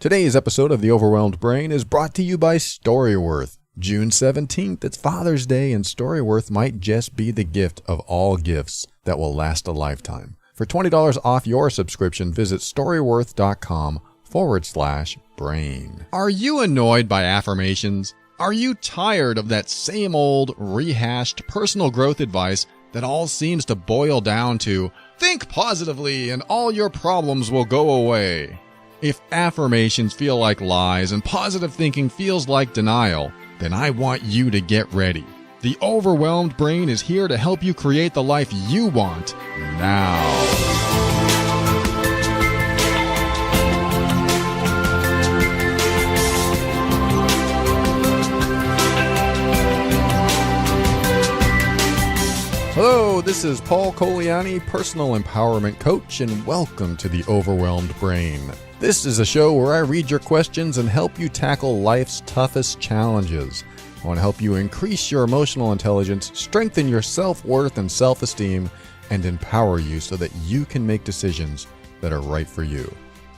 Today's episode of The Overwhelmed Brain is brought to you by Storyworth. June 17th, it's Father's Day, and Storyworth might just be the gift of all gifts that will last a lifetime. For $20 off your subscription, visit storyworth.com/brain. Are you annoyed by affirmations? Are you tired of that same old, rehashed personal growth advice that all seems to boil down to, think positively and all your problems will go away? If affirmations feel like lies and positive thinking feels like denial, then I want you to get ready. The Overwhelmed Brain is here to help you create the life you want now. Hello, this is Paul Coliani, personal empowerment coach, and welcome to the Overwhelmed Brain. This is a show where I read your questions and help you tackle life's toughest challenges. I want to help you increase your emotional intelligence, strengthen your self-worth and self-esteem, and empower you so that you can make decisions that are right for you.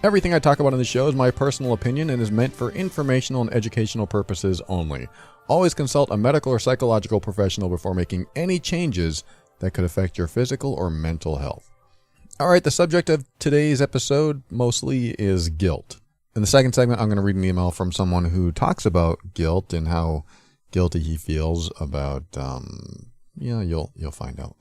Everything I talk about on the show is my personal opinion and is meant for informational and educational purposes only. Always consult a medical or psychological professional before making any changes that could affect your physical or mental health. All right, the subject of today's episode mostly is guilt. In the second segment, I'm going to read an email from someone who talks about guilt and how guilty he feels about, you'll find out.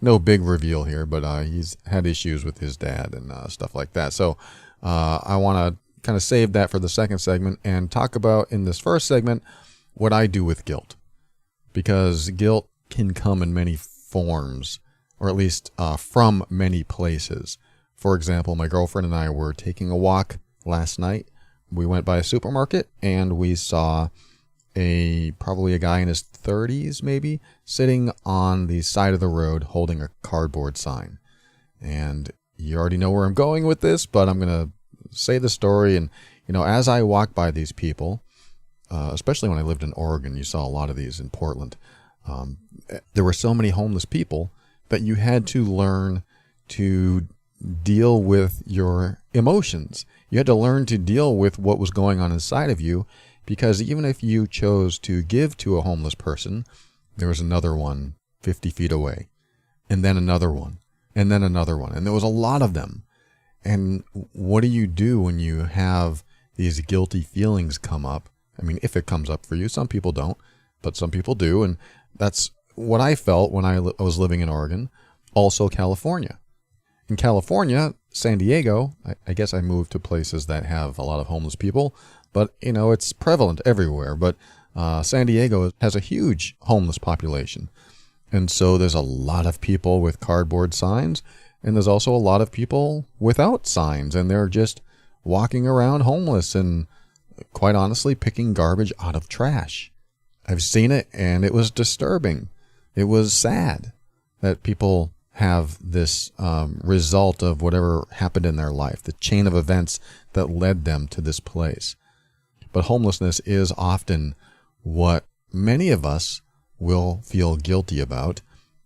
No big reveal here, but he's had issues with his dad and stuff like that. So I want to kind of save that for the second segment and talk about, in this first segment, what I do with guilt. Because guilt can come in many forms, or at least from many places. For example, my girlfriend and I were taking a walk last night. We went by a supermarket and we saw probably a guy in his 30s maybe, sitting on the side of the road holding a cardboard sign. And you already know where I'm going with this, but I'm going to say the story. And, as I walk by these people, especially when I lived in Oregon, you saw a lot of these in Portland. There were so many homeless people that you had to learn to deal with your emotions. You had to learn to deal with what was going on inside of you, because even if you chose to give to a homeless person, there was another one 50 feet away, and then another one, and then another one. And there was a lot of them. And what do you do when you have these guilty feelings come up? I mean, if it comes up for you, some people don't, but some people do. And that's what I felt when I was living in Oregon, also California. In California, San Diego, I guess I moved to places that have a lot of homeless people, but, it's prevalent everywhere. But San Diego has a huge homeless population. And so there's a lot of people with cardboard signs, and there's also a lot of people without signs, and they're just walking around homeless and, quite honestly, picking garbage out of trash. I've seen it, and it was disturbing. It was sad that people have this result of whatever happened in their life, the chain of events that led them to this place. But homelessness is often what many of us will feel guilty about,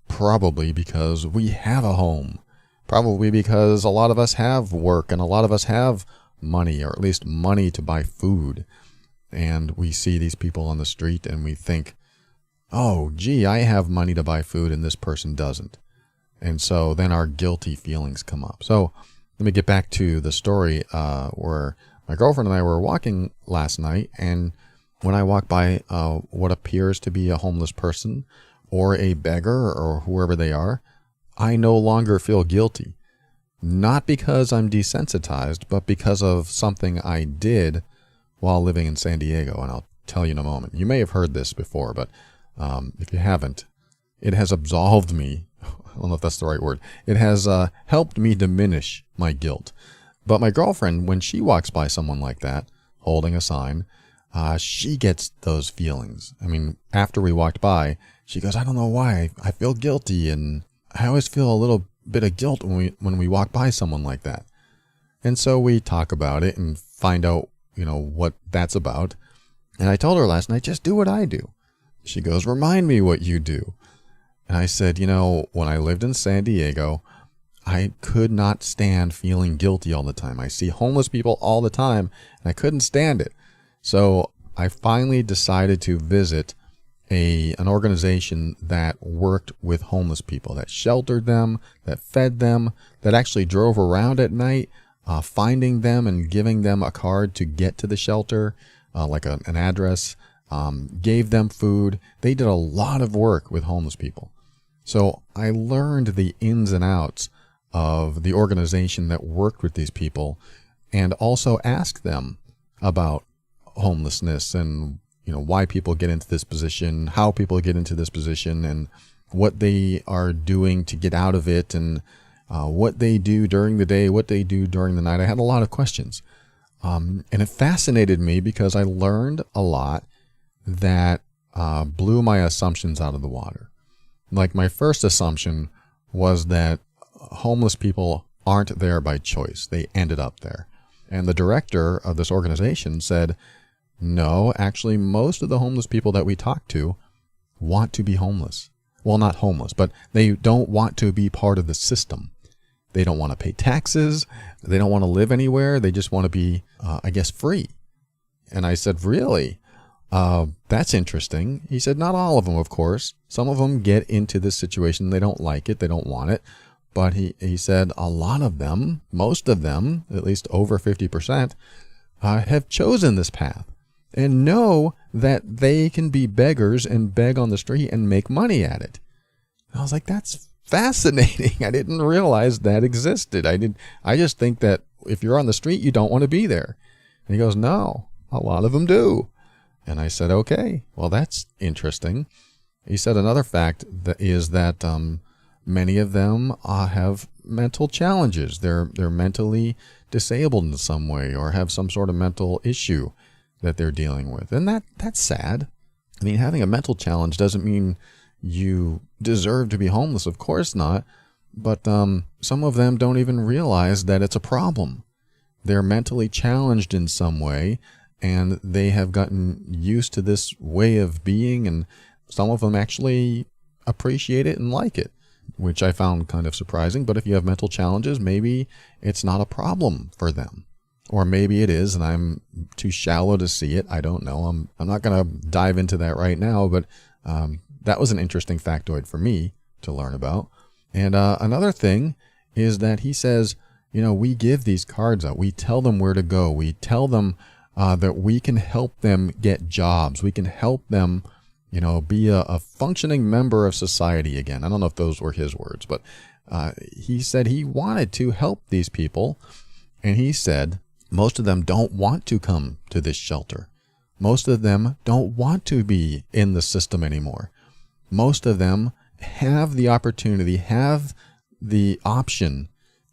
probably because we have a home, probably because a lot of us have work and a lot of us have money, or at least money to buy food. And we see these people on the street and we think, oh, gee, I have money to buy food and this person doesn't. And so then our guilty feelings come up. So let me get back to the story where my girlfriend and I were walking last night. And when I walk by what appears to be a homeless person or a beggar or whoever they are, I no longer feel guilty. Not because I'm desensitized, but because of something I did while living in San Diego. And I'll tell you in a moment. You may have heard this before, but if you haven't, it has absolved me. I don't know if that's the right word. It has helped me diminish my guilt. But my girlfriend, when she walks by someone like that, holding a sign, she gets those feelings. I mean, after we walked by, she goes, I don't know why, I feel guilty, and I always feel a little bit of guilt when we walk by someone like that. And so we talk about it and find out, what that's about. And I told her last night, just do what I do. She goes, remind me what you do. And I said, when I lived in San Diego, I could not stand feeling guilty all the time. I see homeless people all the time, and I couldn't stand it. So I finally decided to visit an organization that worked with homeless people, that sheltered them, that fed them, that actually drove around at night, finding them and giving them a card to get to the shelter, like an address, gave them food. They did a lot of work with homeless people. So I learned the ins and outs of the organization that worked with these people, and also asked them about homelessness and why people get into this position, how people get into this position, and what they are doing to get out of it, and what they do during the day, what they do during the night. I had a lot of questions. And it fascinated me because I learned a lot that blew my assumptions out of the water. Like, my first assumption was that homeless people aren't there by choice. They ended up there. And the director of this organization said, no, actually, most of the homeless people that we talk to want to be homeless. Well, not homeless, but they don't want to be part of the system. They don't want to pay taxes. They don't want to live anywhere. They just want to be, free. And I said, really? That's interesting. He said, not all of them, of course. Some of them get into this situation. They don't like it. They don't want it. But he said a lot of them, most of them, at least over 50%, have chosen this path and know that they can be beggars and beg on the street and make money at it. And I was like, that's fascinating. I didn't realize that existed. I just think that if you're on the street, you don't want to be there. And he goes, no, a lot of them do. And I said, okay, well, that's interesting. He said another fact is that many of them have mental challenges. They're mentally disabled in some way, or have some sort of mental issue that they're dealing with. And that's sad. I mean, having a mental challenge doesn't mean you deserve to be homeless. Of course not. But some of them don't even realize that it's a problem. They're mentally challenged in some way, and they have gotten used to this way of being, and some of them actually appreciate it and like it, which I found kind of surprising. But if you have mental challenges, maybe it's not a problem for them. Or maybe it is, and I'm too shallow to see it. I don't know. I'm not going to dive into that right now, but that was an interesting factoid for me to learn about. And another thing is that he says, we give these cards out. We tell them where to go. We tell them that we can help them get jobs. We can help them, be a functioning member of society again. I don't know if those were his words, but he said he wanted to help these people. And he said most of them don't want to come to this shelter. Most of them don't want to be in the system anymore. Most of them have the opportunity, have the option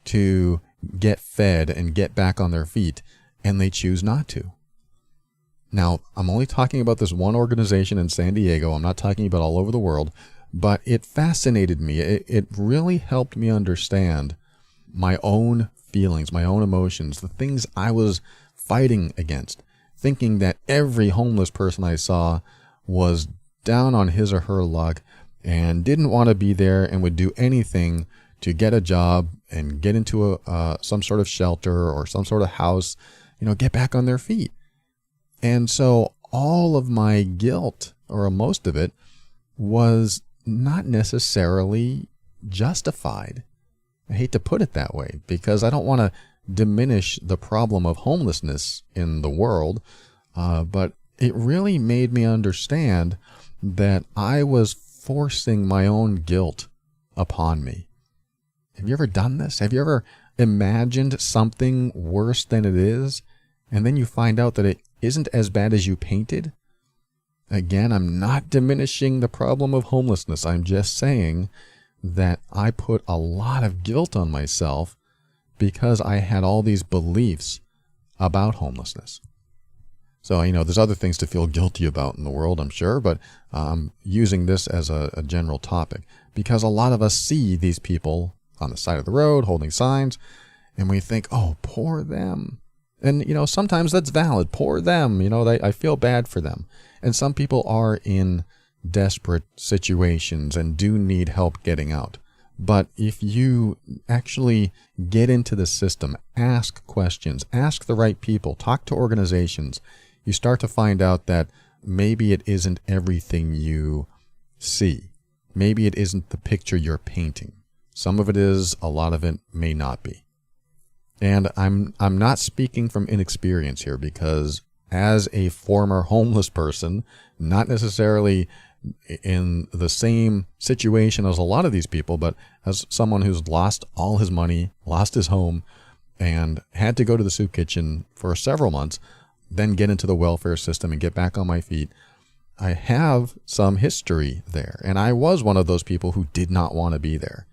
to get fed and get back on their feet, and they choose not to. Now, I'm only talking about this one organization in San Diego. I'm not talking about all over the world, but it fascinated me. It really helped me understand my own feelings, my own emotions, the things I was fighting against, thinking that every homeless person I saw was down on his or her luck and didn't want to be there and would do anything to get a job and get into some sort of shelter or some sort of house, get back on their feet. And so all of my guilt, or most of it, was not necessarily justified. I hate to put it that way, because I don't want to diminish the problem of homelessness in the world, but it really made me understand that I was forcing my own guilt upon me. Have you ever done this? Have you ever imagined something worse than it is, and then you find out that it isn't as bad as you painted? Again, I'm not diminishing the problem of homelessness. I'm just saying that I put a lot of guilt on myself because I had all these beliefs about homelessness. So, there's other things to feel guilty about in the world, I'm sure, but I'm using this as a general topic because a lot of us see these people on the side of the road holding signs, and we think, oh, poor them. And, sometimes that's valid. Poor them. I feel bad for them. And some people are in desperate situations and do need help getting out. But if you actually get into the system, ask questions, ask the right people, talk to organizations, you start to find out that maybe it isn't everything you see. Maybe it isn't the picture you're painting. Some of it is, a lot of it may not be. And I'm not speaking from inexperience here, because as a former homeless person, not necessarily in the same situation as a lot of these people, but as someone who's lost all his money, lost his home, and had to go to the soup kitchen for several months, then get into the welfare system and get back on my feet, I have some history there. And I was one of those people who did not want to be there.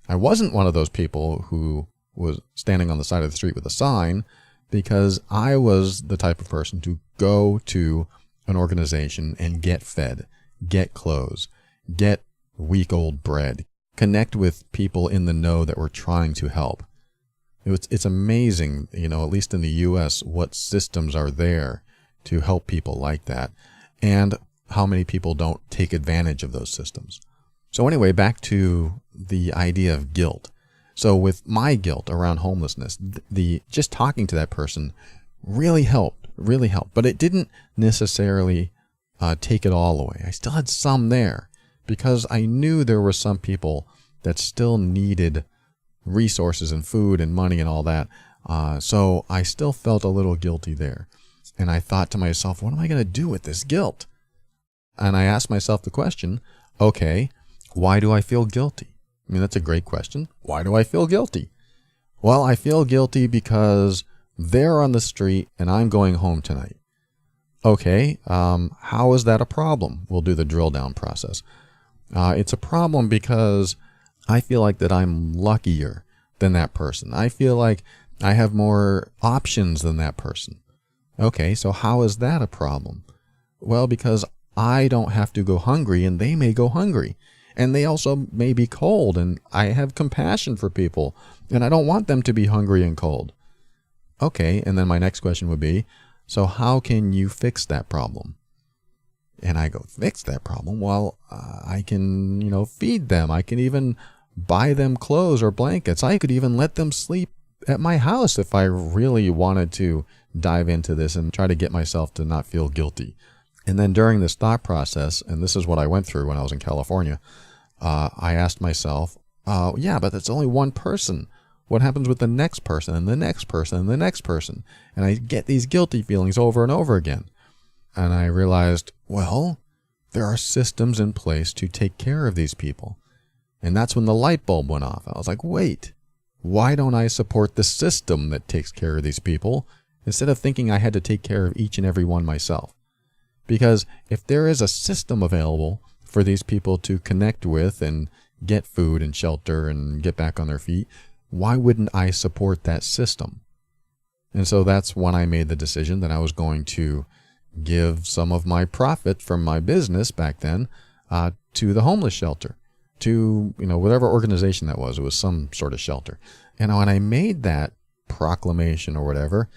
I wasn't one of those people who was standing on the side of the street with a sign, because I was the type of person to go to an organization and get fed, get clothes, get week-old bread, connect with people in the know that were trying to help. It's amazing, at least in the U.S., what systems are there to help people like that, and how many people don't take advantage of those systems. So anyway, back to the idea of guilt. So with my guilt around homelessness, the just talking to that person really helped, but it didn't necessarily take it all away. I still had some there, because I knew there were some people that still needed resources and food and money and all that. So I still felt a little guilty there. And I thought to myself, what am I going to do with this guilt? And I asked myself the question, okay, why do I feel guilty? I mean, that's a great question. Why do I feel guilty? Well, I feel guilty because they're on the street and I'm going home tonight. Okay, how is that a problem? We'll do the drill down process. It's a problem because I feel like that I'm luckier than that person. I feel like I have more options than that person. Okay, so how is that a problem? Well, because I don't have to go hungry and they may go hungry. And they also may be cold, and I have compassion for people, and I don't want them to be hungry and cold. Okay, and then my next question would be, so how can you fix that problem? And I go, fix that problem? Well, I can, feed them. I can even buy them clothes or blankets. I could even let them sleep at my house if I really wanted to dive into this and try to get myself to not feel guilty. And then during this thought process, and this is what I went through when I was in California, I asked myself, yeah, but that's only one person. What happens with the next person and the next person and the next person? And I get these guilty feelings over and over again. And I realized, well, there are systems in place to take care of these people. And that's when the light bulb went off. I was like, wait, why don't I support the system that takes care of these people instead of thinking I had to take care of each and every one myself? Because if there is a system available for these people to connect with and get food and shelter and get back on their feet, why wouldn't I support that system? And so that's when I made the decision that I was going to give some of my profit from my business back then to the homeless shelter, to whatever organization that was. It was some sort of shelter. And when I made that proclamation or whatever,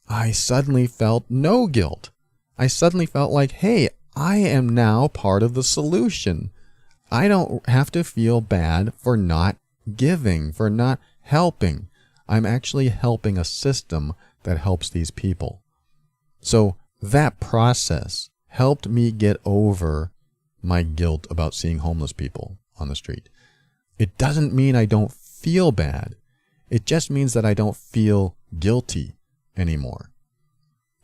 I suddenly felt no guilt. I suddenly felt like, hey, I am now part of the solution. I don't have to feel bad for not giving, for not helping. I'm actually helping a system that helps these people. So that process helped me get over my guilt about seeing homeless people on the street. It doesn't mean I don't feel bad. It just means that I don't feel guilty anymore.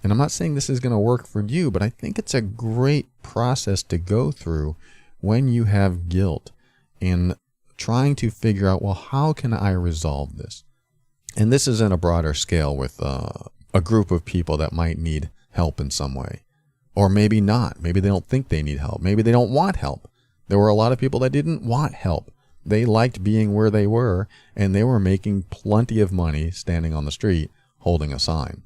And I'm not saying this is going to work for you, but I think it's a great process to go through when you have guilt in trying to figure out, well, how can I resolve this? And this is in a broader scale with a group of people that might need help in some way. Or maybe not. Maybe they don't think they need help. Maybe they don't want help. There were a lot of people that didn't want help. They liked being where they were, and they were making plenty of money standing on the street holding a sign.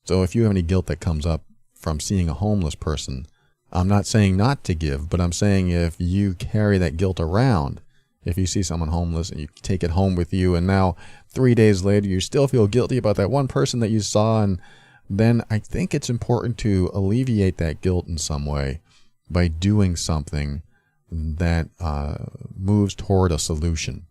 So if you have any guilt that comes up from seeing a homeless person, I'm not saying not to give, but I'm saying if you carry that guilt around, if you see someone homeless and you take it home with you, and now 3 days later you still feel guilty about that one person that you saw, and then I think it's important to alleviate that guilt in some way by doing something that moves toward a solution,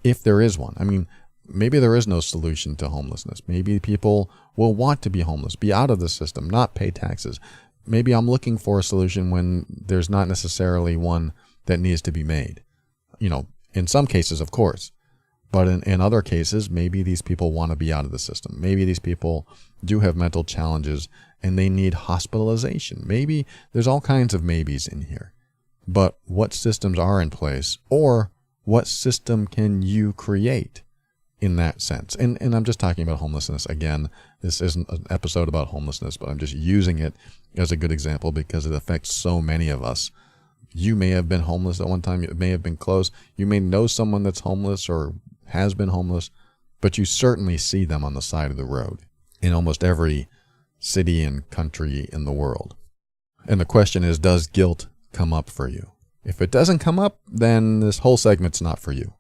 if there is one. I mean, maybe there is no solution to homelessness. Maybe people will want to be homeless, be out of the system, not pay taxes. Maybe I'm looking for a solution when there's not necessarily one that needs to be made. In some cases, of course. But in other cases, maybe these people want to be out of the system. Maybe these people do have mental challenges and they need hospitalization. Maybe there's all kinds of maybes in here. But what systems are in place, or what system can you create in that sense? And I'm just talking about homelessness. Again, this isn't an episode about homelessness, but I'm just using it as a good example because it affects so many of us. You may have been homeless at one time. It may have been close. You may know someone that's homeless or has been homeless, but you certainly see them on the side of the road in almost every city and country in the world. And the question is, does guilt come up for you? If it doesn't come up, then this whole segment's not for you.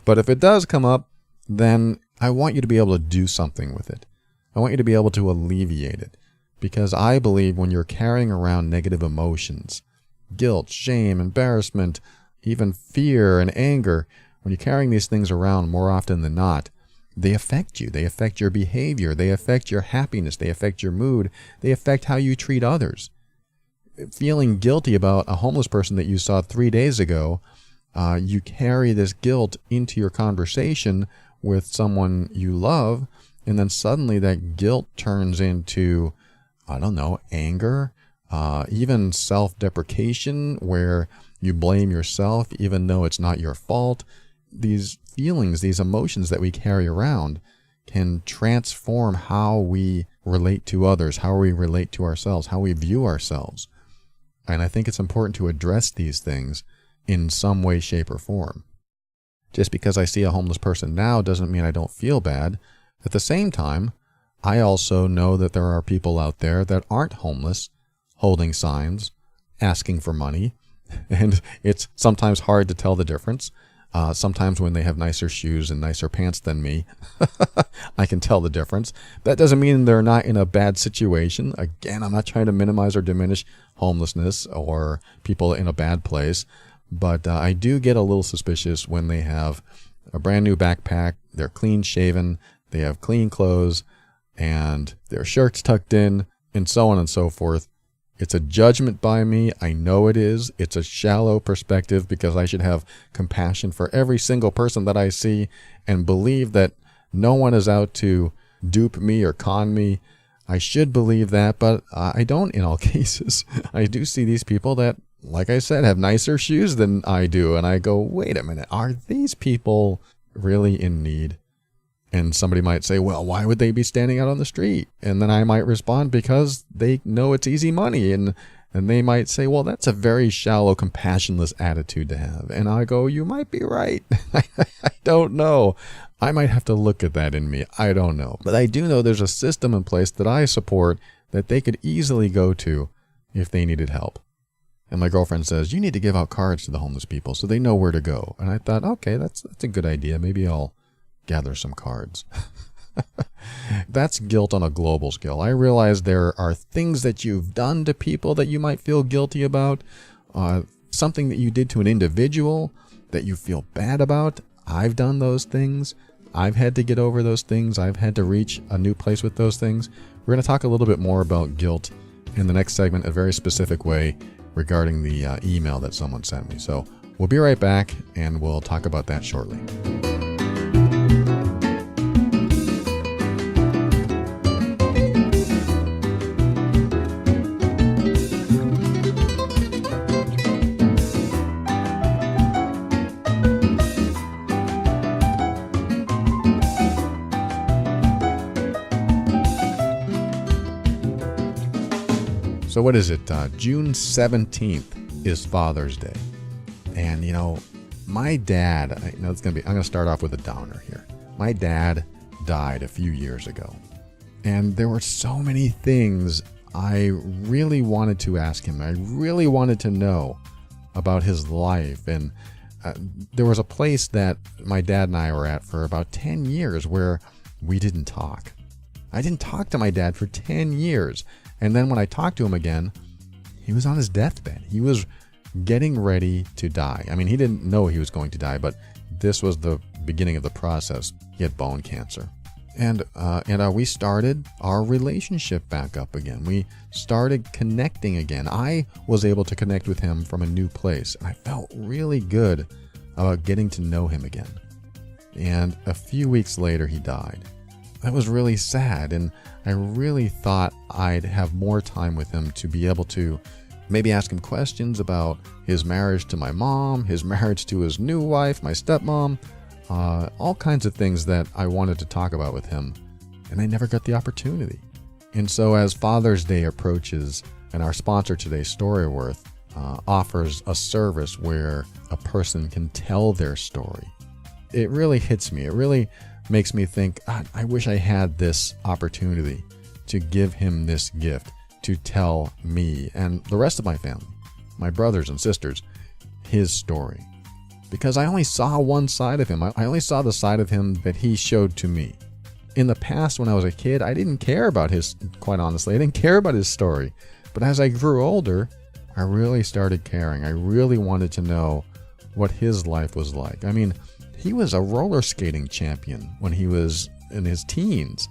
But if it does come up, then I want you to be able to do something with it. I want you to be able to alleviate it, because I believe when you're carrying around negative emotions, guilt, shame, embarrassment, even fear and anger, when you're carrying these things around more often than not, they affect you. They affect your behavior. They affect your happiness. They affect your mood. They affect how you treat others. Feeling guilty about a homeless person that you saw 3 days ago, you carry this guilt into your conversation with someone you love, and then suddenly that guilt turns into, anger, even self-deprecation, where you blame yourself even though it's not your fault. These feelings, these emotions that we carry around can transform how we relate to others, how we relate to ourselves, how we view ourselves. And I think it's important to address these things in some way, shape, or form. Just because I see a homeless person now doesn't mean I don't feel bad. At the same time, I also know that there are people out there that aren't homeless, holding signs, asking for money, and it's sometimes hard to tell the difference. Sometimes when they have nicer shoes and nicer pants than me, I can tell the difference. That doesn't mean they're not in a bad situation. Again, I'm not trying to minimize or diminish homelessness or people in a bad place, but I do get a little suspicious when they have a brand new backpack, they're clean shaven, they have clean clothes, and their shirt's tucked in, and so on and so forth. It's a judgment by me. I know it is. It's a shallow perspective because I should have compassion for every single person that I see and believe that no one is out to dupe me or con me. I should believe that, but I don't in all cases. I do see these people that, like I said, have nicer shoes than I do. And I go, wait a minute, are these people really in need? And somebody might say, well, why would they be standing out on the street? And then I might respond, because they know it's easy money. And they might say, well, that's a very shallow, compassionless attitude to have. And I go, you might be right. I don't know. I might have to look at that in me. I don't know. But I do know there's a system in place that I support that they could easily go to if they needed help. And my girlfriend says, you need to give out cards to the homeless people so they know where to go. And I thought, okay, that's a good idea. Maybe I'll gather some cards. That's guilt on a global scale. I realize there are things that you've done to people that you might feel guilty about, something that you did to an individual that you feel bad about. I've done those things. I've had to get over those things. I've had to reach a new place with those things. We're going to talk a little bit more about guilt in the next segment, a very specific way regarding the email that someone sent me. So we'll be right back, and we'll talk about that shortly. So what is it? June 17th is Father's Day. And, my dad, I'm going to start off with a downer here. My dad died a few years ago. And there were so many things I really wanted to ask him. I really wanted to know about his life. And there was a place that my dad and I were at for about 10 years where we didn't talk. I didn't talk to my dad for 10 years. And then when I talked to him again, he was on his deathbed. He was getting ready to die. I mean, he didn't know he was going to die, but this was the beginning of the process. He had bone cancer. And we started our relationship back up again. We started connecting again. I was able to connect with him from a new place. And I felt really good about getting to know him again. And a few weeks later, he died. That was really sad. And I really thought I'd have more time with him to be able to maybe ask him questions about his marriage to my mom, his marriage to his new wife, my stepmom, all kinds of things that I wanted to talk about with him, and I never got the opportunity. And so as Father's Day approaches, and our sponsor today, Storyworth, offers a service where a person can tell their story, it really hits me. It really makes me think, I wish I had this opportunity to give him this gift, to tell me and the rest of my family, my brothers and sisters, his story. Because I only saw one side of him. I only saw the side of him that he showed to me. In the past, when I was a kid, I didn't care about quite honestly, I didn't care about his story. But as I grew older, I really started caring. I really wanted to know what his life was like. I mean, he was a roller skating champion when he was in his teens.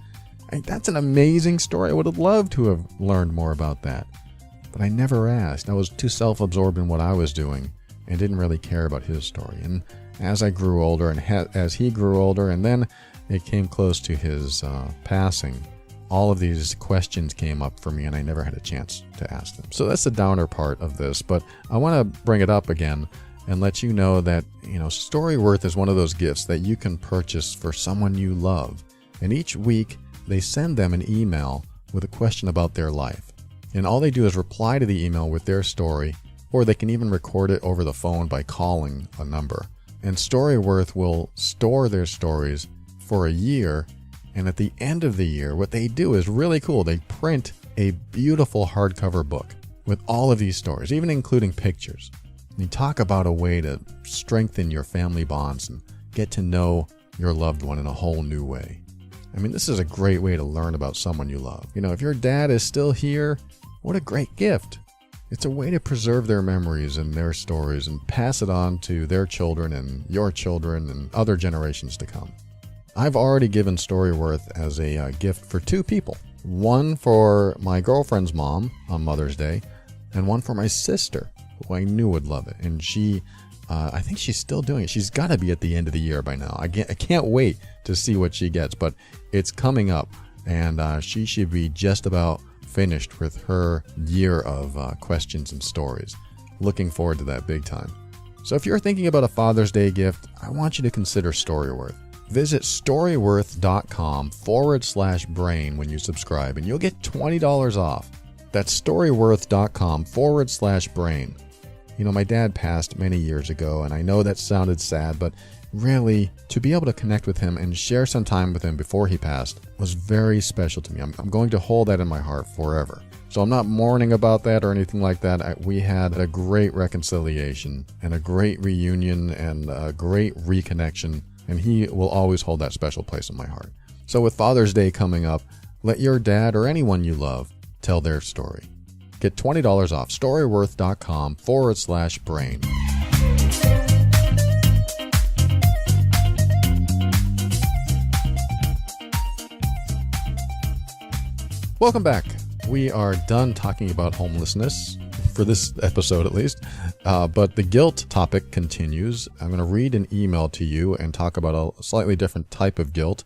That's an amazing story. I would have loved to have learned more about that. But I never asked. I was too self-absorbed in what I was doing and didn't really care about his story. And as I grew older, and as he grew older, and then it came close to his passing, all of these questions came up for me, and I never had a chance to ask them. So that's the downer part of this, but I want to bring it up again and let you know that, Storyworth is one of those gifts that you can purchase for someone you love. And each week, they send them an email with a question about their life. And all they do is reply to the email with their story, or they can even record it over the phone by calling a number. And Storyworth will store their stories for a year, and at the end of the year, what they do is really cool. They print a beautiful hardcover book with all of these stories, even including pictures. And you talk about a way to strengthen your family bonds and get to know your loved one in a whole new way. I mean, this is a great way to learn about someone you love. If your dad is still here, what a great gift. It's a way to preserve their memories and their stories and pass it on to their children and your children and other generations to come. I've already given Storyworth as a gift for 2 people. One for my girlfriend's mom on Mother's Day, and one for my sister, who I knew would love it. And she, I think she's still doing it. She's got to be at the end of the year by now. I can't wait to see what she gets, but it's coming up, and she should be just about finished with her year of questions and stories. Looking forward to that big time. So if you're thinking about a Father's Day gift, I want you to consider Storyworth. Visit storyworth.com/brain when you subscribe, and you'll get $20 off. That's storyworth.com/brain. My dad passed many years ago, and I know that sounded sad, but really, to be able to connect with him and share some time with him before he passed was very special to me. I'm going to hold that in my heart forever. So I'm not mourning about that or anything like that. We had a great reconciliation and a great reunion and a great reconnection, and he will always hold that special place in my heart. So with Father's Day coming up, let your dad or anyone you love tell their story. Get $20 off storyworth.com/brain. Welcome back. We are done talking about homelessness, for this episode at least, but the guilt topic continues. I'm going to read an email to you and talk about a slightly different type of guilt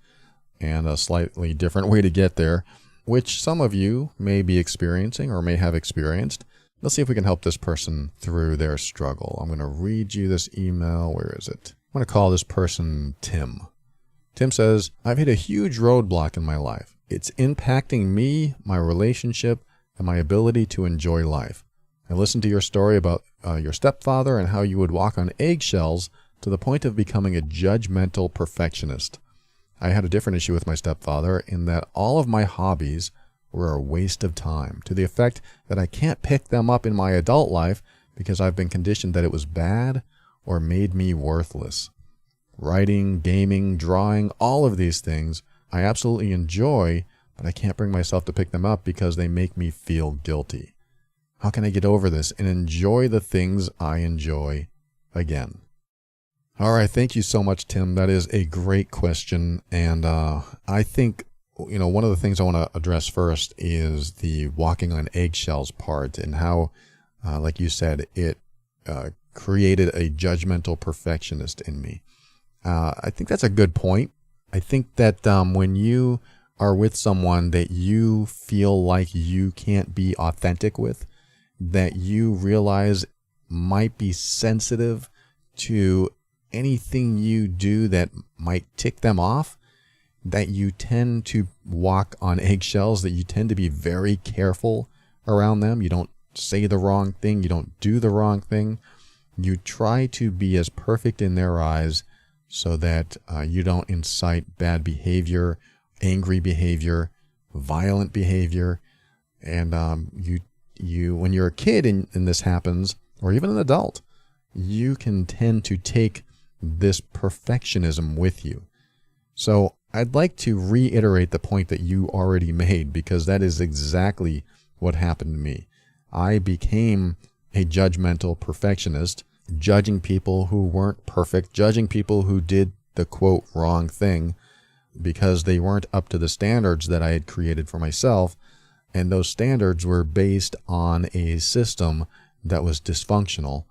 and a slightly different way to get there, which some of you may be experiencing or may have experienced. Let's see if we can help this person through their struggle. I'm going to read you this email. Where is it? I'm going to call this person Tim. Tim says, I've hit a huge roadblock in my life. It's impacting me, my relationship, and my ability to enjoy life. I listened to your story about your stepfather and how you would walk on eggshells to the point of becoming a judgmental perfectionist. I had a different issue with my stepfather in that all of my hobbies were a waste of time, to the effect that I can't pick them up in my adult life because I've been conditioned that it was bad or made me worthless. Writing, gaming, drawing, all of these things I absolutely enjoy, but I can't bring myself to pick them up because they make me feel guilty. How can I get over this and enjoy the things I enjoy again? All right. Thank you so much, Tim. That is a great question. And I think, one of the things I want to address first is the walking on eggshells part and how, like you said, it created a judgmental perfectionist in me. I think that's a good point. I think that when you are with someone that you feel like you can't be authentic with, that you realize might be sensitive to anything you do that might tick them off, that you tend to walk on eggshells, that you tend to be very careful around them. You don't say the wrong thing. You don't do the wrong thing. You try to be as perfect in their eyes so that you don't incite bad behavior, angry behavior, violent behavior. And you when you're a kid and this happens, or even an adult, you can tend to take this perfectionism with you. So I'd like to reiterate the point that you already made, because that is exactly what happened to me. I became a judgmental perfectionist, judging people who weren't perfect, judging people who did the quote wrong thing because they weren't up to the standards that I had created for myself. And those standards were based on a system that was dysfunctional.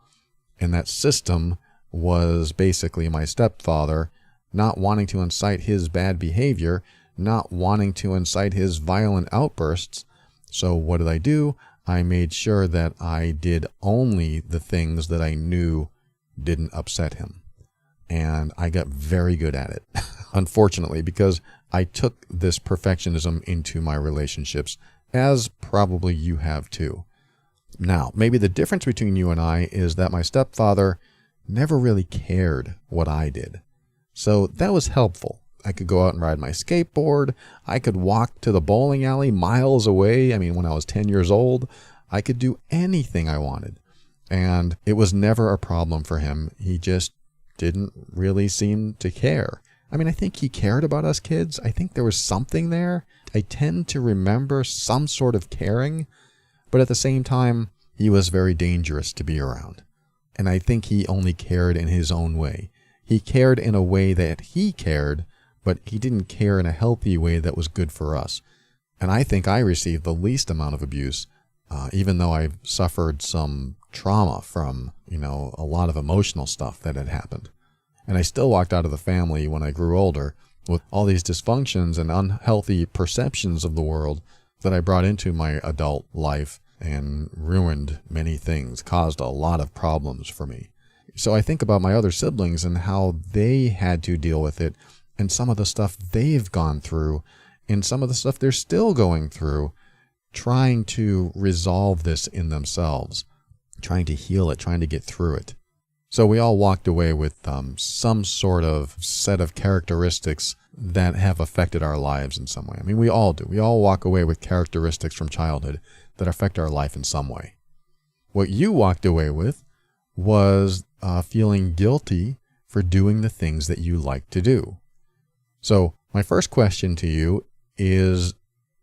And that system was basically my stepfather not wanting to incite his bad behavior, not wanting to incite his violent outbursts. So what did I do? I made sure that I did only the things that I knew didn't upset him. And I got very good at it, unfortunately, because I took this perfectionism into my relationships, as probably you have too. Now, maybe the difference between you and I is that my stepfather never really cared what I did. So that was helpful. I could go out and ride my skateboard. I could walk to the bowling alley miles away. I mean, when I was 10 years old, I could do anything I wanted. And it was never a problem for him. He just didn't really seem to care. I mean, I think he cared about us kids. I think there was something there. I tend to remember some sort of caring, but at the same time, he was very dangerous to be around. And I think he only cared in his own way. He cared in a way that he cared, but he didn't care in a healthy way that was good for us. And I think I received the least amount of abuse, even though I've suffered some trauma from, a lot of emotional stuff that had happened. And I still walked out of the family when I grew older with all these dysfunctions and unhealthy perceptions of the world that I brought into my adult life and ruined many things, caused a lot of problems for me. So I think about my other siblings and how they had to deal with it, and some of the stuff they've gone through, and some of the stuff they're still going through, trying to resolve this in themselves, trying to heal it, trying to get through it. So we all walked away with some sort of set of characteristics that have affected our lives in some way. I mean, we all do. We all walk away with characteristics from childhood that affect our life in some way. What you walked away with was feeling guilty for doing the things that you like to do. So my first question to you is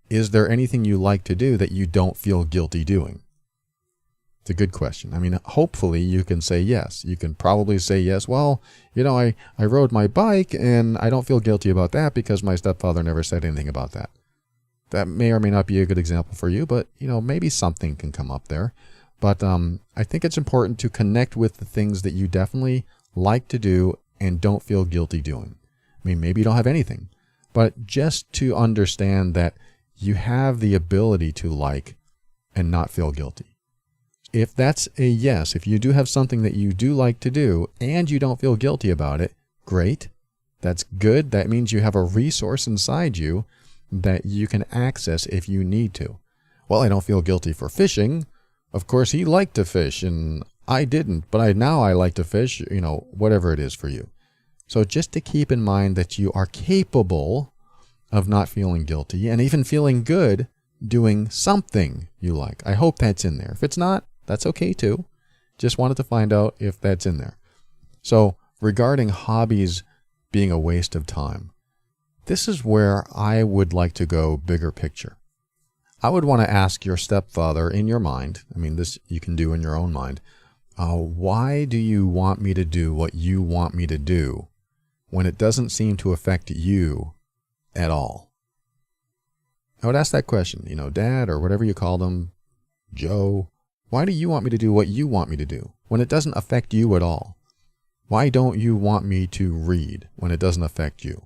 there anything you like to do that you don't feel guilty doing? It's a good question. I mean, hopefully you can say yes. You can probably say yes. Well, I rode my bike and I don't feel guilty about that because my stepfather never said anything about that. That may or may not be a good example for you, but maybe something can come up there. But I think it's important to connect with the things that you definitely like to do and don't feel guilty doing. I mean, maybe you don't have anything, but just to understand that you have the ability to like and not feel guilty. If that's a yes, if you do have something that you do like to do and you don't feel guilty about it, great. That's good. That means you have a resource inside you that you can access if you need to. Well, I don't feel guilty for fishing. Of course, he liked to fish and I didn't, but now I like to fish, whatever it is for you. So just to keep in mind that you are capable of not feeling guilty and even feeling good doing something you like. I hope that's in there. If it's not, that's okay too. Just wanted to find out if that's in there. So regarding hobbies being a waste of time, this is where I would like to go bigger picture. I would want to ask your stepfather in your mind, I mean, this you can do in your own mind, why do you want me to do what you want me to do when it doesn't seem to affect you at all? I would ask that question, Dad, or whatever you call them, Joe, why do you want me to do what you want me to do when it doesn't affect you at all? Why don't you want me to read when it doesn't affect you?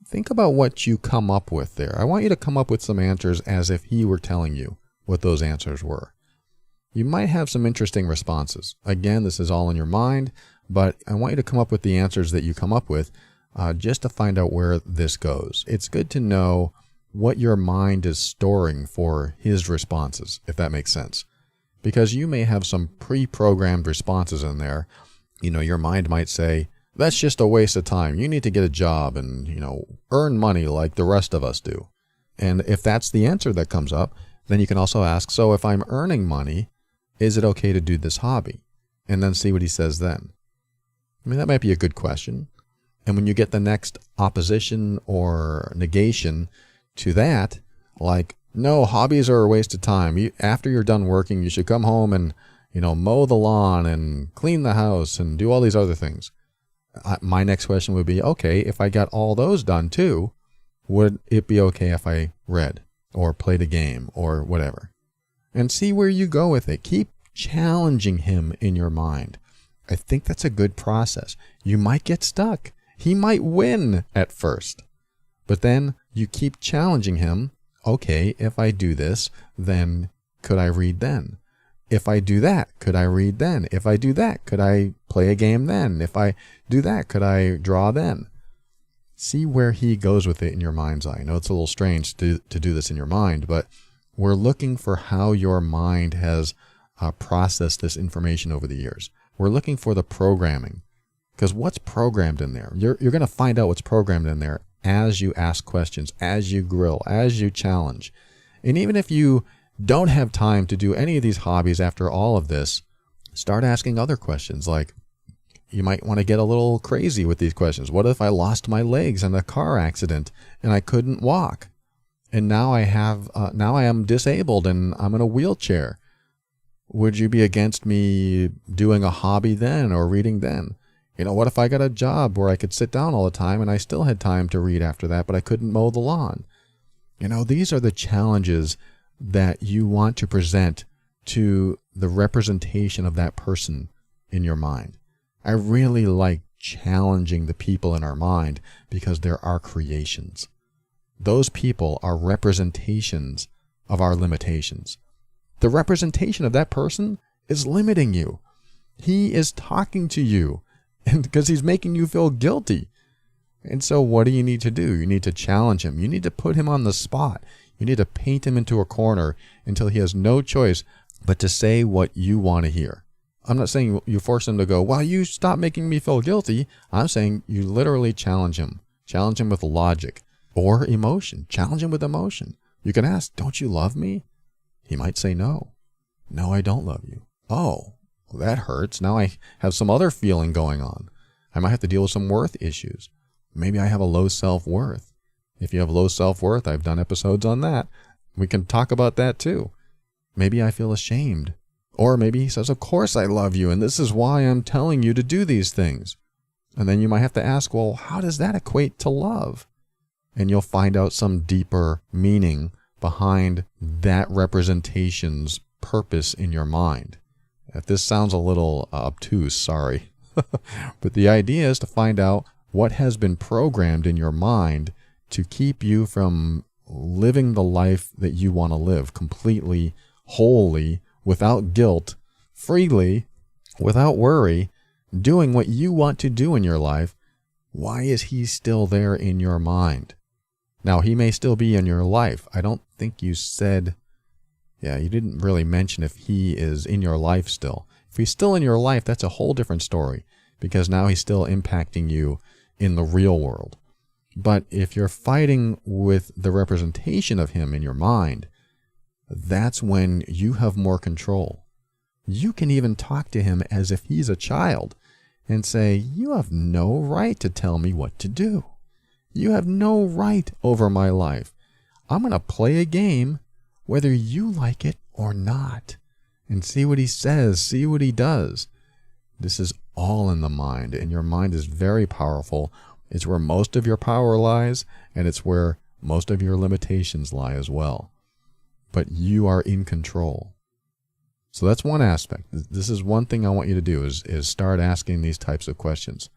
Think about what you come up with there. I want you to come up with some answers as if he were telling you what those answers were. You might have some interesting responses. Again, this is all in your mind, but I want you to come up with the answers that you come up with just to find out where this goes. It's good to know what your mind is storing for his responses, if that makes sense. Because you may have some pre-programmed responses in there. Your mind might say, that's just a waste of time. You need to get a job and, earn money like the rest of us do. And if that's the answer that comes up, then you can also ask, so if I'm earning money, is it okay to do this hobby? And then see what he says then. I mean, that might be a good question. And when you get the next opposition or negation to that, like, no, hobbies are a waste of time. After you're done working, you should come home and, mow the lawn and clean the house and do all these other things. My next question would be, okay, if I got all those done too, would it be okay if I read or played a game or whatever? And see where you go with it. Keep challenging him in your mind. I think that's a good process. You might get stuck. He might win at first. But then you keep challenging him. Okay, if I do this, then could I read then? If I do that, could I read then? If I do that, could I play a game then? If I do that, could I draw then? See where he goes with it in your mind's eye. I know it's a little strange to do this in your mind, but we're looking for how your mind has processed this information over the years. We're looking for the programming. Because what's programmed in there? You're going to find out what's programmed in there as you ask questions, as you grill, as you challenge. And even if you don't have time to do any of these hobbies after all of this, start asking other questions. Like, you might want to get a little crazy with these questions. What if I lost my legs in a car accident and I couldn't walk? And now I am disabled and I'm in a wheelchair. Would you be against me doing a hobby then or reading then? What if I got a job where I could sit down all the time and I still had time to read after that, but I couldn't mow the lawn? These are the challenges that you want to present to the representation of that person in your mind. I really like challenging the people in our mind because they're our creations. Those people are representations of our limitations. The representation of that person is limiting you. He is talking to you and because he's making you feel guilty. And so what do you need to do? You need to challenge him. You need to put him on the spot. You need to paint him into a corner until he has no choice but to say what you want to hear. I'm not saying you force him to go, well, you stop making me feel guilty. I'm saying you literally challenge him. Challenge him with logic or emotion. Challenge him with emotion. You can ask, don't you love me? He might say no. No, I don't love you. Oh, well, that hurts. Now I have some other feeling going on. I might have to deal with some worth issues. Maybe I have a low self-worth. If you have low self-worth, I've done episodes on that. We can talk about that too. Maybe I feel ashamed. Or maybe he says, of course I love you, and this is why I'm telling you to do these things. And then you might have to ask, well, how does that equate to love? And you'll find out some deeper meaning behind that representation's purpose in your mind. If this sounds a little obtuse, sorry. But the idea is to find out what has been programmed in your mind to keep you from living the life that you want to live completely, wholly, without guilt, freely, without worry, doing what you want to do in your life. Why is he still there in your mind? Now, he may still be in your life. I don't think you said, you didn't really mention if he is in your life still. If he's still in your life, that's a whole different story, because now he's still impacting you in the real world. But if you're fighting with the representation of him in your mind, that's when you have more control. You can even talk to him as if he's a child and say, you have no right to tell me what to do. You have no right over my life. I'm going to play a game whether you like it or not, and see what he says, see what he does. This is all in the mind, and your mind is very powerful. It's where most of your power lies, and it's where most of your limitations lie as well. But you are in control. So that's one aspect. This is one thing I want you to do is start asking these types of questions.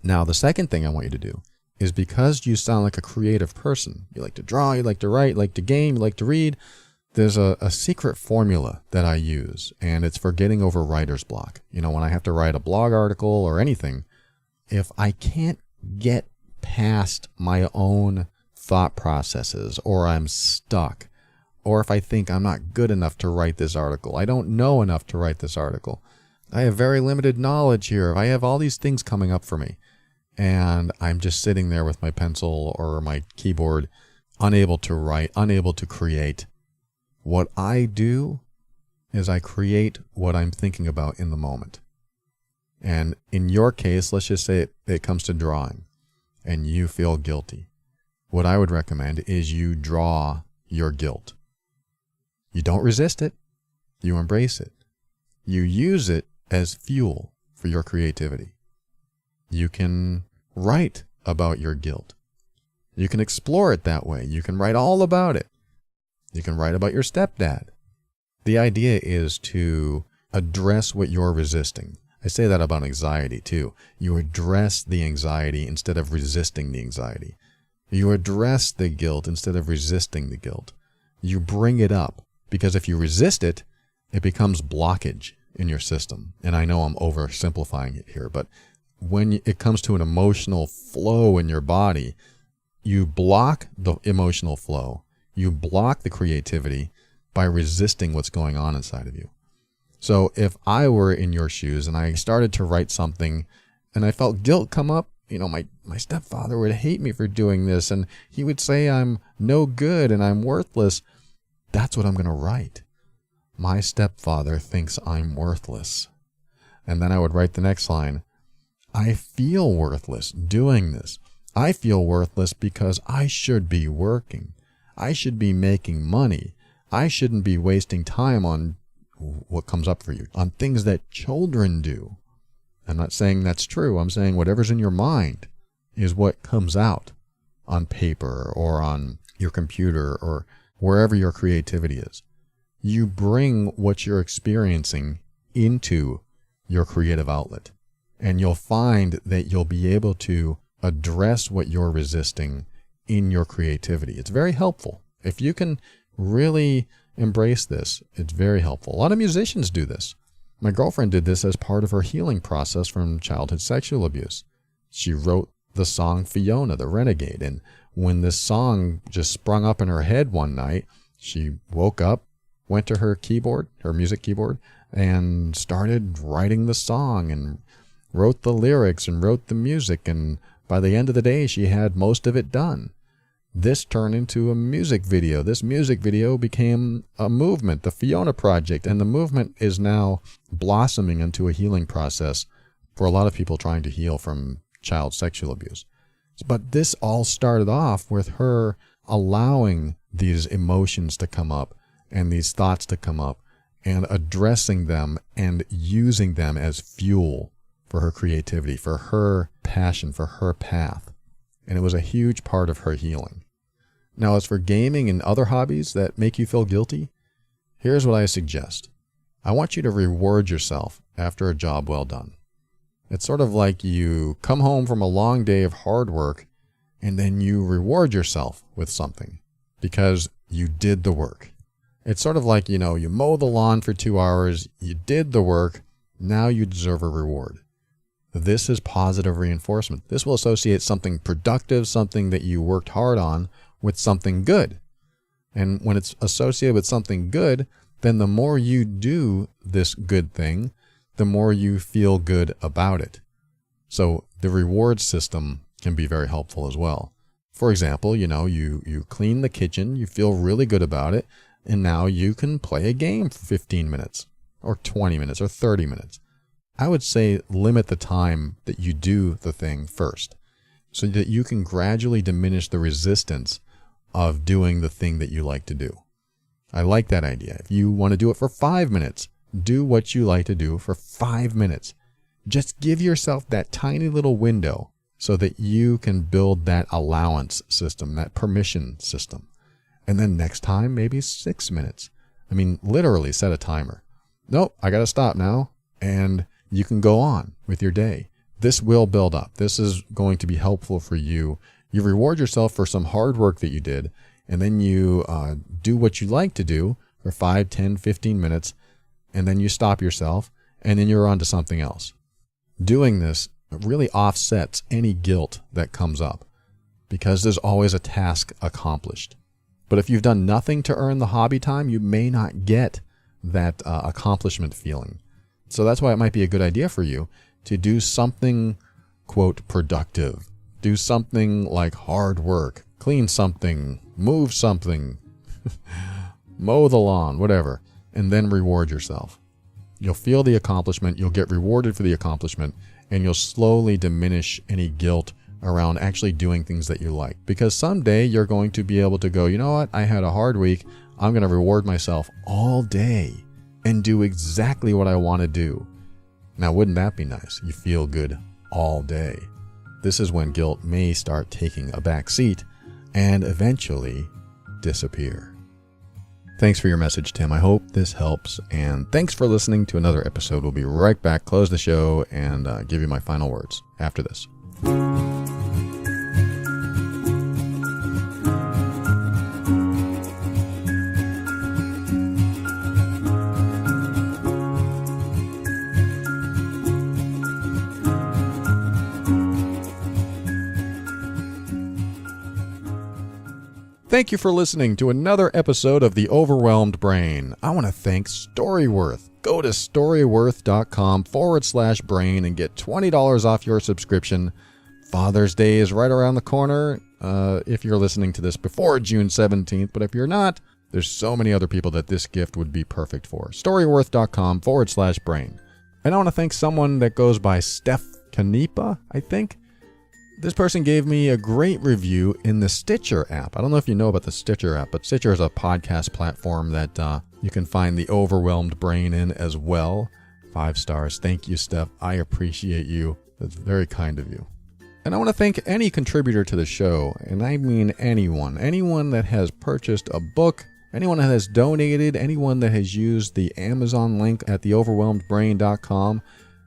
Now, the second thing I want you to do is, because you sound like a creative person, you like to draw, you like to write, you like to game, you like to read, there's a secret formula that I use, and it's for getting over writer's block. You know, when I have to write a blog article or anything, if I can't get past my own thought processes, or I'm stuck, or if I think I'm not good enough to write this article, I don't know enough to write this article, I have very limited knowledge here, I have all these things coming up for me, and I'm just sitting there with my pencil or my keyboard, unable to write, unable to create. What I do is I create what I'm thinking about in the moment. And in your case, let's just say it comes to drawing and you feel guilty. What I would recommend is you draw your guilt. You don't resist it. You embrace it. You use it as fuel for your creativity. You can write about your guilt. You can explore it that way. You can write all about it. You can write about your stepdad. The idea is to address what you're resisting. I say that about anxiety too. You address the anxiety instead of resisting the anxiety. You address the guilt instead of resisting the guilt. You bring it up, because if you resist it, it becomes blockage in your system. And I know I'm oversimplifying it here, but when it comes to an emotional flow in your body, you block the emotional flow. You block the creativity by resisting what's going on inside of you. So if I were in your shoes and I started to write something and I felt guilt come up, you know, my stepfather would hate me for doing this, and he would say I'm no good and I'm worthless. That's what I'm going to write. My stepfather thinks I'm worthless. And then I would write the next line. I feel worthless doing this. I feel worthless because I should be working. I should be making money. I shouldn't be wasting time on what comes up for you, on things that children do. I'm not saying that's true. I'm saying whatever's in your mind is what comes out on paper or on your computer or wherever your creativity is. You bring what you're experiencing into your creative outlet, and you'll find that you'll be able to address what you're resisting in your creativity. It's very helpful. If you can really embrace this, it's very helpful. A lot of musicians do this. My girlfriend did this as part of her healing process from childhood sexual abuse. She wrote the song Fiona, the Renegade, and when this song just sprung up in her head one night, she woke up, went to her keyboard, her music keyboard, and started writing the song and wrote the lyrics and wrote the music, and by the end of the day, she had most of it done. This turned into a music video. This music video became a movement, the Fiona Project, and the movement is now blossoming into a healing process for a lot of people trying to heal from child sexual abuse. But this all started off with her allowing these emotions to come up and these thoughts to come up and addressing them and using them as fuel for her creativity, for her passion, for her path. And it was a huge part of her healing. Now, as for gaming and other hobbies that make you feel guilty, here's what I suggest. I want you to reward yourself after a job well done. It's sort of like you come home from a long day of hard work and then you reward yourself with something because you did the work. It's sort of like, you mow the lawn for 2 hours, you did the work, now you deserve a reward. This is positive reinforcement. This will associate something productive, something that you worked hard on, with something good. And when it's associated with something good, then the more you do this good thing, the more you feel good about it. So the reward system can be very helpful as well. For example, you clean the kitchen, you feel really good about it, and now you can play a game for 15 minutes or 20 minutes or 30 minutes. I would say limit the time that you do the thing first so that you can gradually diminish the resistance of doing the thing that you like to do. I like that idea. If you want to do it for 5 minutes, do what you like to do for 5 minutes. Just give yourself that tiny little window so that you can build that allowance system, that permission system. And then next time, maybe 6 minutes. I mean, literally set a timer. Nope, I got to stop now. And you can go on with your day. This will build up. This is going to be helpful for you. You reward yourself for some hard work that you did, and then you do what you like to do for 5, 10, 15 minutes, and then you stop yourself, and then you're on to something else. Doing this really offsets any guilt that comes up because there's always a task accomplished. But if you've done nothing to earn the hobby time, you may not get that accomplishment feeling. So that's why it might be a good idea for you to do something, quote, productive. Do something like hard work, clean something, move something, mow the lawn, whatever, and then reward yourself. You'll feel the accomplishment, you'll get rewarded for the accomplishment, and you'll slowly diminish any guilt around actually doing things that you like. Because someday you're going to be able to go, you know what, I had a hard week, I'm going to reward myself all day and do exactly what I want to do. Now, wouldn't that be nice? You feel good all day. This is when guilt may start taking a back seat and eventually disappear. Thanks for your message, Tim. I hope this helps. And thanks for listening to another episode. We'll be right back, close the show, and give you my final words after this. Thank you for listening to another episode of The Overwhelmed Brain. I want to thank Storyworth. Go to storyworth.com/brain and get $20 off your subscription. Father's Day is right around the corner if you're listening to this before June 17th, but if you're not, there's so many other people that this gift would be perfect for. Storyworth.com/brain. And I want to thank someone that goes by Steph Canepa, I think. This person gave me a great review in the Stitcher app. I don't know if you know about the Stitcher app, but Stitcher is a podcast platform that you can find The Overwhelmed Brain in as well. 5 stars. Thank you, Steph. I appreciate you. That's very kind of you. And I want to thank any contributor to the show, and I mean anyone. Anyone that has purchased a book, anyone that has donated, anyone that has used the Amazon link at theoverwhelmedbrain.com,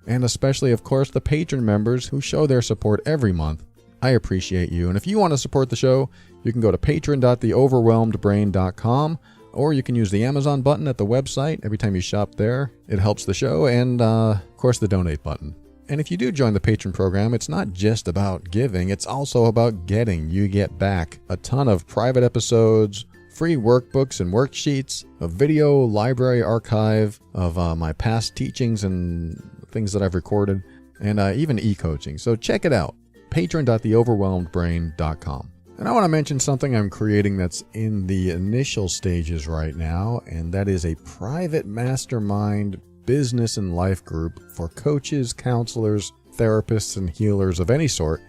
and especially, of course, the patron members who show their support every month. I appreciate you. And if you want to support the show, you can go to patron.theoverwhelmedbrain.com, or you can use the Amazon button at the website. Every time you shop there, it helps the show, and of course the donate button. And if you do join the patron program, it's not just about giving, it's also about getting. You get back a ton of private episodes, free workbooks and worksheets, a video library archive of my past teachings and things that I've recorded, and even e-coaching. So check it out, patron.theoverwhelmedbrain.com. And I want to mention something I'm creating that's in the initial stages right now, and that is a private mastermind business and life group for coaches, counselors, therapists, and healers of any sort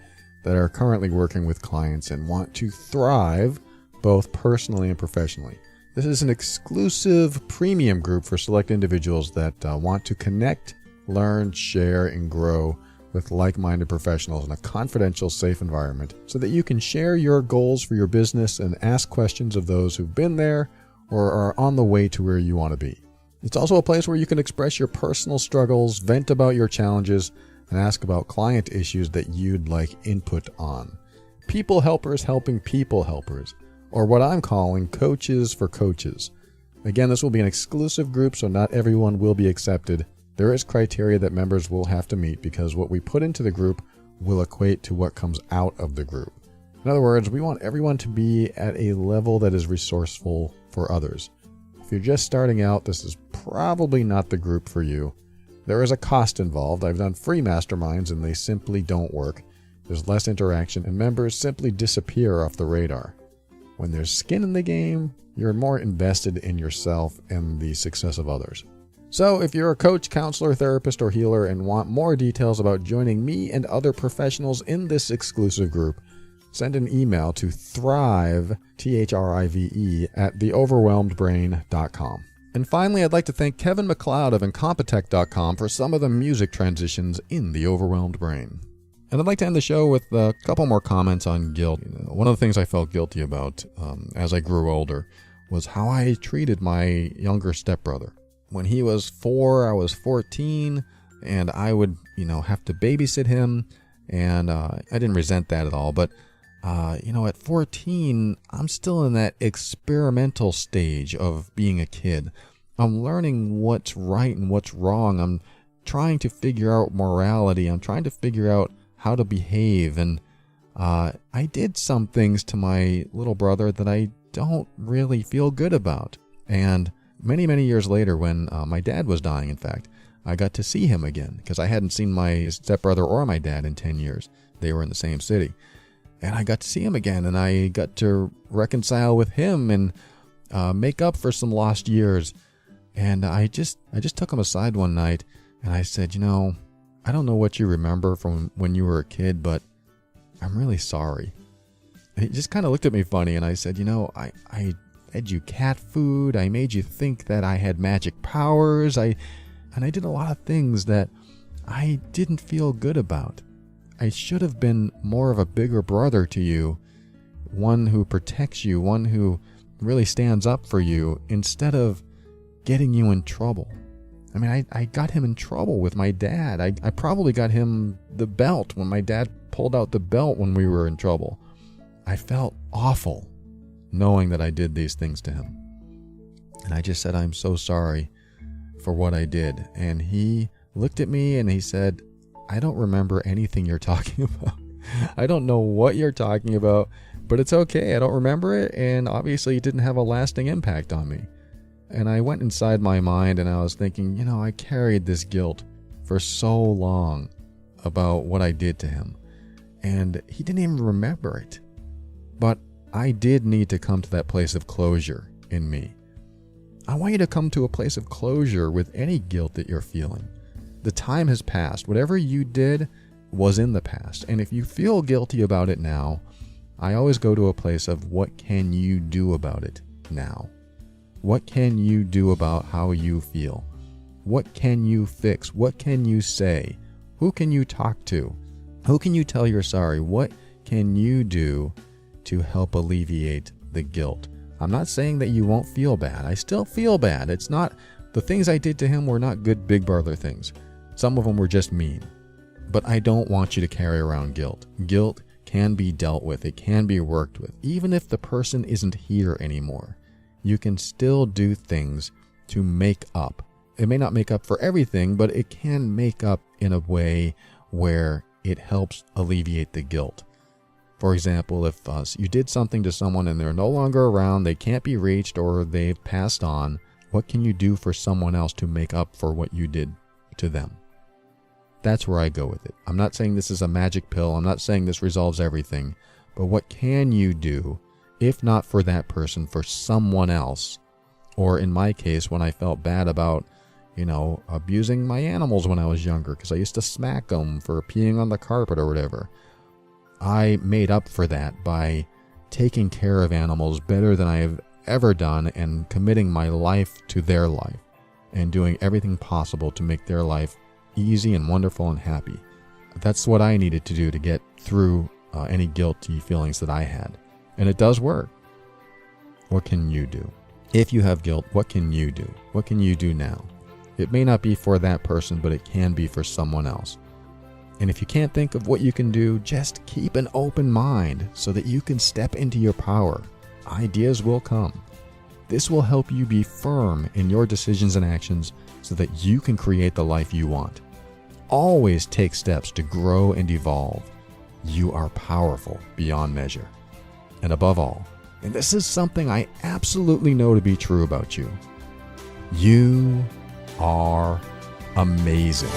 that are currently working with clients and want to thrive both personally and professionally. This is an exclusive premium group for select individuals that want to connect, learn, share, and grow with like-minded professionals in a confidential, safe environment so that you can share your goals for your business and ask questions of those who've been there or are on the way to where you want to be. It's also a place where you can express your personal struggles, vent about your challenges, and ask about client issues that you'd like input on. People helpers helping people helpers, or what I'm calling coaches for coaches. Again, this will be an exclusive group, so not everyone will be accepted. There is criteria that members will have to meet because what we put into the group will equate to what comes out of the group. In other words, we want everyone to be at a level that is resourceful for others. If you're just starting out, this is probably not the group for you. There is a cost involved. I've done free masterminds and they simply don't work. There's less interaction and members simply disappear off the radar. When there's skin in the game, you're more invested in yourself and the success of others. So if you're a coach, counselor, therapist, or healer and want more details about joining me and other professionals in this exclusive group, send an email to thrive, THRIVE, at theoverwhelmedbrain.com. And finally, I'd like to thank Kevin MacLeod of Incompetech.com for some of the music transitions in The Overwhelmed Brain. And I'd like to end the show with a couple more comments on guilt. One of the things I felt guilty about as I grew older was how I treated my younger stepbrother. When he was 4, I was 14, and I would, have to babysit him, and I didn't resent that at all. But, at 14, I'm still in that experimental stage of being a kid. I'm learning what's right and what's wrong. I'm trying to figure out morality. I'm trying to figure out how to behave. And I did some things to my little brother that I don't really feel good about. And many, many years later, when my dad was dying, in fact, I got to see him again because I hadn't seen my stepbrother or my dad in 10 years. They were in the same city. And I got to see him again, and I got to reconcile with him and make up for some lost years. And I just took him aside one night, and I said, I don't know what you remember from when you were a kid, but I'm really sorry. And he just kind of looked at me funny, and I said, I fed you cat food. I made you think that I had magic powers. And I did a lot of things that I didn't feel good about. I should have been more of a bigger brother to you, one who protects you, one who really stands up for you, instead of getting you in trouble. I mean, I got him in trouble with my dad. I probably got him the belt when my dad pulled out the belt when we were in trouble. I felt awful knowing that I did these things to him. And I just said, I'm so sorry for what I did. And he looked at me and he said, I don't remember anything you're talking about. I don't know what you're talking about, but it's okay. I don't remember it. And obviously it didn't have a lasting impact on me. And I went inside my mind and I was thinking, I carried this guilt for so long about what I did to him. And he didn't even remember it. But I did need to come to that place of closure in me. I want you to come to a place of closure with any guilt that you're feeling. The time has passed. Whatever you did was in the past. And if you feel guilty about it now, I always go to a place of what can you do about it now? What can you do about how you feel? What can you fix? What can you say? Who can you talk to? Who can you tell you're sorry? What can you do to help alleviate the guilt? I'm not saying that you won't feel bad. I still feel bad. The things I did to him were not good big brother things. Some of them were just mean. But I don't want you to carry around guilt. Guilt can be dealt with. It can be worked with. Even if the person isn't here anymore, you can still do things to make up. It may not make up for everything, but it can make up in a way where it helps alleviate the guilt. For example, if you did something to someone and they're no longer around, they can't be reached, or they've passed on, what can you do for someone else to make up for what you did to them? That's where I go with it. I'm not saying this is a magic pill. I'm not saying this resolves everything. But what can you do, if not for that person, for someone else? Or in my case, when I felt bad about, abusing my animals when I was younger, because I used to smack them for peeing on the carpet or whatever. I made up for that by taking care of animals better than I have ever done and committing my life to their life and doing everything possible to make their life easy and wonderful and happy. That's what I needed to do to get through any guilty feelings that I had. And it does work. What can you do? If you have guilt, what can you do? What can you do now? It may not be for that person, but it can be for someone else. And if you can't think of what you can do, just keep an open mind so that you can step into your power. Ideas will come. This will help you be firm in your decisions and actions so that you can create the life you want. Always take steps to grow and evolve. You are powerful beyond measure. And above all, and this is something I absolutely know to be true about you, you are amazing.